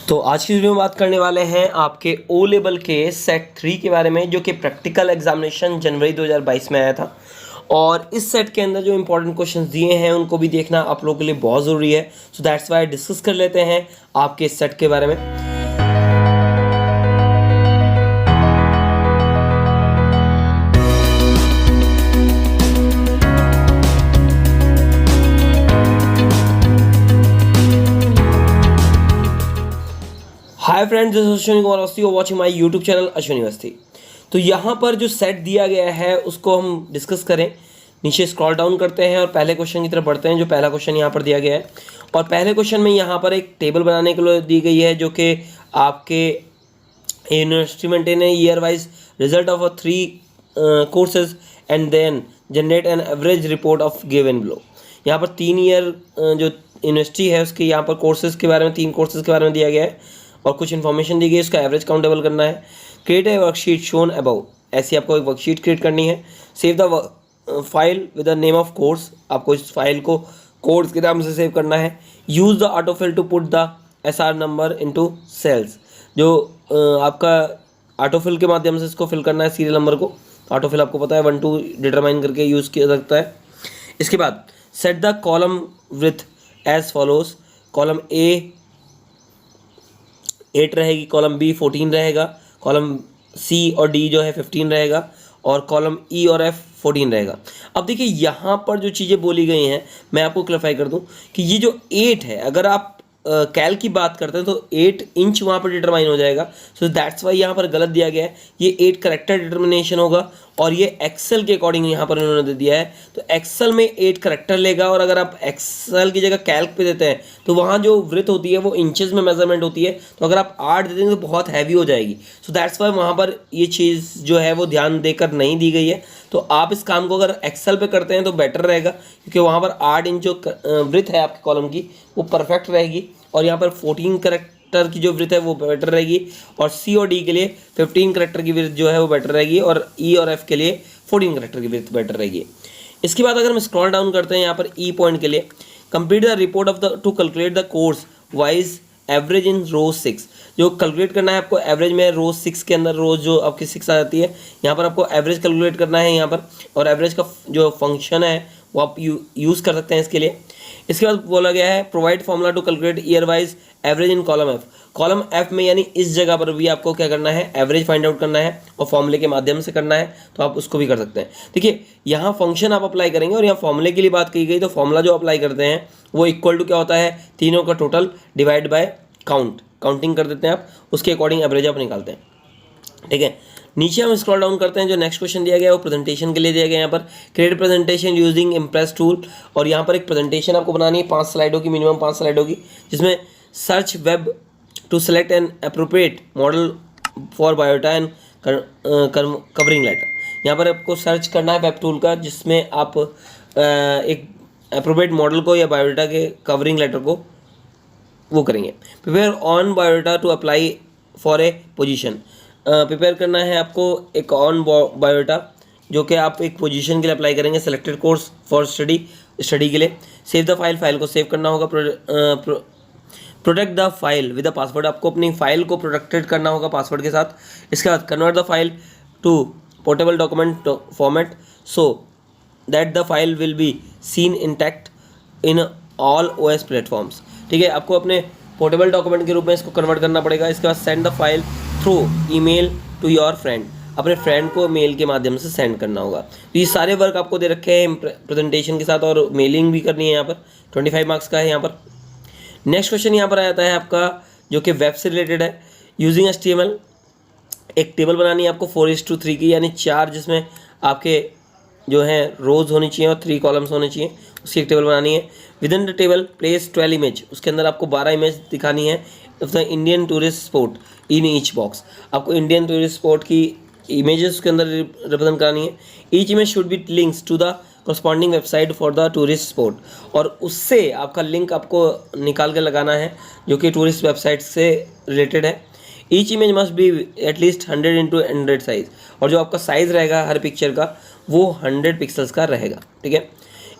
तो आज की वीडियो में बात करने वाले हैं आपके ओ लेवल के सेट 3 के बारे में, जो कि प्रैक्टिकल एग्जामिनेशन जनवरी 2022 में आया था। और इस सेट के अंदर जो इंपॉर्टेंट क्वेश्चंस दिए हैं उनको भी देखना आप लोगों के लिए बहुत ज़रूरी है। सो दैट्स वाई डिस्कस कर लेते हैं आपके इस सेट के बारे में। Hi friends, this is Ashwini Kumar Awasthi, you are watching my YouTube channel Ashwini Awasthi. तो यहाँ पर जो सेट दिया गया है उसको हम डिस्कस करें। नीचे स्क्रॉल डाउन करते हैं और पहले क्वेश्चन की तरफ बढ़ते हैं। जो पहला क्वेश्चन यहाँ पर दिया गया है, और पहले क्वेश्चन में यहाँ पर एक टेबल बनाने के लिए दी गई है, जो कि आपके university maintain year wise result of 3 courses and then generate an average report of given below. यहाँ पर 3 ईयर जो यूनिवर्सिटी है उसके यहाँ पर कोर्सेज के बारे में, 3 कोर्सेज के बारे में दिया गया है और कुछ इन्फॉर्मेशन दी गई है। उसका एवरेज काउंटेबल करना है। Create a worksheet shown above, ऐसी आपको एक वर्कशीट क्रिएट करनी है। Save the file with the name of course, आपको इस फाइल को कोर्स के नाम से सेव करना है। Use the autofill to put the SR number into cells, जो आपका ऑटोफिल के माध्यम से इसको फिल करना है सीरियल नंबर को। ऑटोफिल आपको पता है 1 2 डिटरमाइन करके यूज़ किया जाता है। इसके बाद set the column with as follows. Column A 8 रहेगी, कॉलम B 14 रहेगा, कॉलम C और D जो है 15 रहेगा, और कॉलम E और F 14 रहेगा। अब देखिए यहाँ पर जो चीज़ें बोली गई हैं मैं आपको क्लैरिफाई कर दूं कि ये जो 8 है, अगर आप कैल की बात करते हैं तो 8 इंच वहाँ पर डिटरमाइन हो जाएगा। सो दैट्स वाई यहाँ पर गलत दिया गया है। ये 8 करेक्टर डिटर्मिनेशन होगा और ये एक्सेल के अकॉर्डिंग यहाँ पर इन्होंने दे दिया है। तो एक्सेल में 8 करेक्टर लेगा, और अगर आप एक्सेल की जगह कैल्क पे देते हैं तो वहाँ जो वृत्त होती है वो इंचेस में मेजरमेंट होती है। तो अगर आप 8 दे देंगे तो बहुत हैवी हो जाएगी। सो दैट्स वाई वहाँ पर ये चीज़ जो है वो ध्यान देकर नहीं दी गई है। तो आप इस काम को अगर एक्सेल पे करते हैं तो बेटर रहेगा, क्योंकि वहाँ पर 8 इंच जो वृत्त है आपके कॉलम की वो परफेक्ट रहेगी, और यहाँ पर 14 करेक्टर की जो वृत्त है वो बेटर रहेगी, और C और D के लिए 15 करेक्टर की वृत्त जो है वो बेटर रहेगी, और E और F के लिए 14 करेक्टर की वृत्त बेटर रहेगी। इसके बाद अगर हम स्क्रॉल डाउन करते हैं यहाँ पर E पॉइंट के लिए, complete the report of the to calculate the course wise average in row 6। जो कैलकुलेट करना है आपको एवरेज में रोज 6 के अंदर, रोज जो आपकी 6 आ जाती है, यहाँ पर आपको एवरेज कैलकुलेट करना है यहाँ पर, और एवरेज का जो फंक्शन है वो आप यूज़ कर सकते हैं इसके लिए। इसके बाद बोला गया है provide formula to calculate year wise average in column F। Column F में यानी इस जगह पर भी आपको क्या करना है, एवरेज फाइंड आउट करना है, और फॉर्मूले के माध्यम से करना है, तो आप उसको भी कर सकते हैं। देखिए यहाँ फंक्शन आप अप्लाई करेंगे, और यहाँ फॉर्मूले के लिए बात की गई, तो फॉर्मूला जो अप्लाई करते हैं वो इक्वल टू क्या होता है, तीनों का टोटल डिवाइड बाय काउंटिंग कर देते हैं आप, उसके अकॉर्डिंग एवरेज आप निकालते हैं। ठीक है, नीचे हम स्क्रॉल डाउन करते हैं। जो नेक्स्ट क्वेश्चन दिया गया है वो प्रेजेंटेशन के लिए दिया गया है। यहाँ पर create presentation using impress tool, और यहाँ पर एक प्रेजेंटेशन आपको बनानी है 5 स्लाइडों की, मिनिमम 5 स्लाइडों की, जिसमें search web to select an appropriate model for biodata and covering letter. यहाँ पर आपको सर्च करना है वेब टूल का, जिसमें आप एक अप्रोप्रिएट मॉडल को या बायोडाटा के कवरिंग लेटर को वो करेंगे। Prepare on biodata to apply for a position. Prepare करना है आपको एक ऑन बायोडाटा, जो कि आप एक पोजीशन के लिए अप्लाई करेंगे, सेलेक्टेड कोर्स फॉर स्टडी के लिए। सेव द फाइल को सेव करना होगा। Protect the file with the password, आपको अपनी फाइल को प्रोटेक्टेड करना होगा पासवर्ड के साथ। इसके बाद convert the file to portable document format so that the file will be seen intact in all OS platforms. ठीक है, आपको अपने पोर्टेबल डॉक्यूमेंट के रूप में इसको कन्वर्ट करना पड़ेगा। इसके बाद send the file through email to your friend, अपने फ्रेंड को मेल के माध्यम से सेंड करना होगा। तो ये सारे वर्क आपको दे रखे हैं प्रेजेंटेशन के साथ, और मेलिंग भी करनी है। यहाँ पर 25 मार्क्स का है। यहाँ पर नेक्स्ट क्वेश्चन यहाँ पर आ जाता है आपका, जो कि वेब से रिलेटेड है। यूजिंग HTML एक टेबल बनानी है आपको 4:3 की, यानी 4 जिसमें आपके जो है रोज होनी चाहिए और 3 कॉलम्स होने चाहिए, उसकी एक टेबल बनानी है। Within the table place 12 image, उसके अंदर आपको 12 इमेज दिखानी है of the Indian tourist spot in each box. आपको इंडियन टूरिस्ट स्पॉट की इमेजेस उसके अंदर रिप्रेजेंट करानी है। Each image should be links to the corresponding website for the tourist spot, और उससे आपका लिंक आपको निकाल के लगाना है जो कि टूरिस्ट वेबसाइट से रिलेटेड है। Each image must be at least 100x100 size, और जो आपका साइज़ रहेगा हर पिक्चर का वो 100 पिक्सल्स का रहेगा। ठीक है,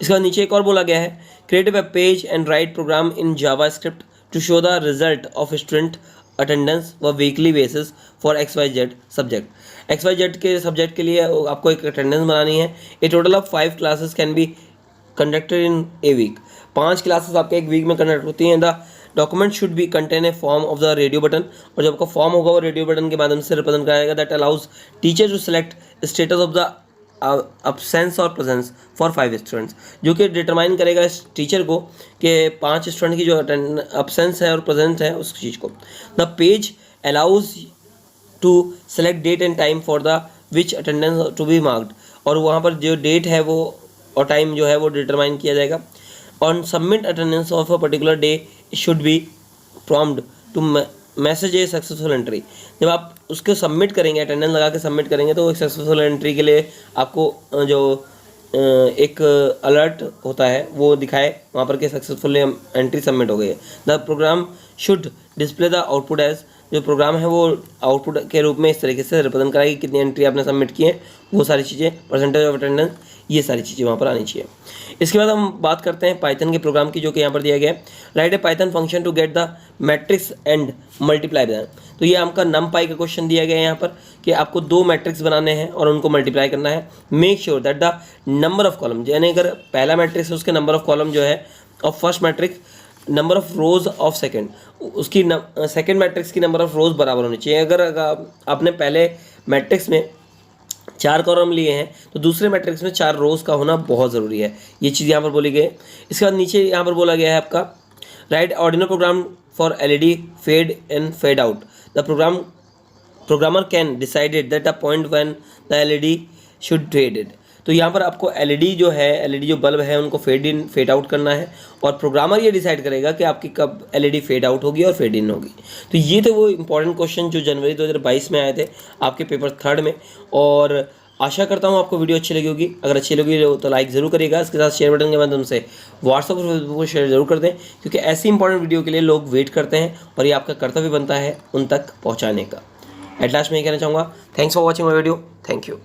इसके बाद नीचे एक और बोला गया है create web page and write program in JavaScript to show the result of student attendance व weekly basis for XYZ subject. XYZ के सब्जेक्ट के लिए आपको एक अटेंडेंस बनानी है। A total of 5 classes can be conducted in a week. 5 classes आपके एक वीक में कंडक्ट होती हैं। The document should be contain a form of the radio button, और जब आपका फॉर्म होगा वो रेडियो बटन के माध्यम से रिप्रेजेंट कराएगा। That allows teacher to select status of the absence और प्रेजेंस फॉर 5 स्टूडेंट्स, जो कि डिटरमाइन करेगा इस टीचर को कि 5 स्टूडेंट की जो absence है और प्रेजेंस है उस चीज़ को। The page allows to select date and time for the which attendance to be marked, और वहाँ पर जो डेट है वो और टाइम जो है वो डिटरमाइन किया जाएगा। On submit attendance of a particular day should be prompt to message a successful entry. जब आप उसको सबमिट करेंगे, अटेंडेंस लगा के सबमिट करेंगे, तो एक सक्सेसफुल एंट्री के लिए आपको जो एक अलर्ट होता है वो दिखाए वहाँ पर कि सक्सेसफुल एंट्री सबमिट हो गई है। The program should display the output as, जो प्रोग्राम है वो आउटपुट के रूप में इस तरीके से रिप्रेजेंट कराएगी कितनी एंट्री आपने सबमिट की है, वो सारी चीज़ें, परसेंटेज ऑफ अटेंडेंस, ये सारी चीज़ें वहाँ पर आनी चाहिए। इसके बाद हम बात करते हैं पाइथन के प्रोग्राम की, जो कि यहाँ पर दिया गया है। Write a Python function to get the matrix and multiply them. तो ये आपका NumPy का क्वेश्चन दिया गया है यहाँ पर कि आपको 2 मैट्रिक्स बनाने हैं और उनको मल्टीप्लाई करना है। Make sure that the number of column, यानी अगर पहला मैट्रिक्स है उसके नंबर ऑफ कॉलम जो है of first matrix number of rose of second, उसकी सेकंड मैट्रिक्स की नंबर ऑफ रोज बराबर होनी चाहिए। अगर आपने पहले मैट्रिक्स में 4 कॉलम लिए हैं तो दूसरे मैट्रिक्स में 4 रोज का होना बहुत ज़रूरी है। ये चीज़ यहाँ पर बोली गई है। इसके बाद नीचे यहाँ पर बोला गया है आपका write Arduino program for LED fade and fade out. The programmer can decided that the point when the LED should faded. तो यहाँ पर आपको LED जो है, LED जो बल्ब है उनको फेड इन फेड आउट करना है, और प्रोग्रामर ये डिसाइड करेगा कि आपकी कब LED फेड आउट होगी और फेड इन होगी। तो ये थे वो इंपॉर्टेंट क्वेश्चन जो जनवरी 2022 में आए थे आपके पेपर 3 में, और आशा करता हूँ आपको वीडियो अच्छी लगी होगी। अगर अच्छी लगी हो तो लाइक ज़रूर करिएगा, इसके साथ शेयर बटन के माध्यम से व्हाट्सअप और फेसबुक को शेयर जरूर कर दें, क्योंकि ऐसी इंपॉर्टेंट वीडियो के लिए लोग वेट करते हैं और ये आपका कर्तव्य बनता है उन तक पहुँचाने का। एट लास्ट मैं ये कहना चाहूँगा, thanks for watching my video, thank you.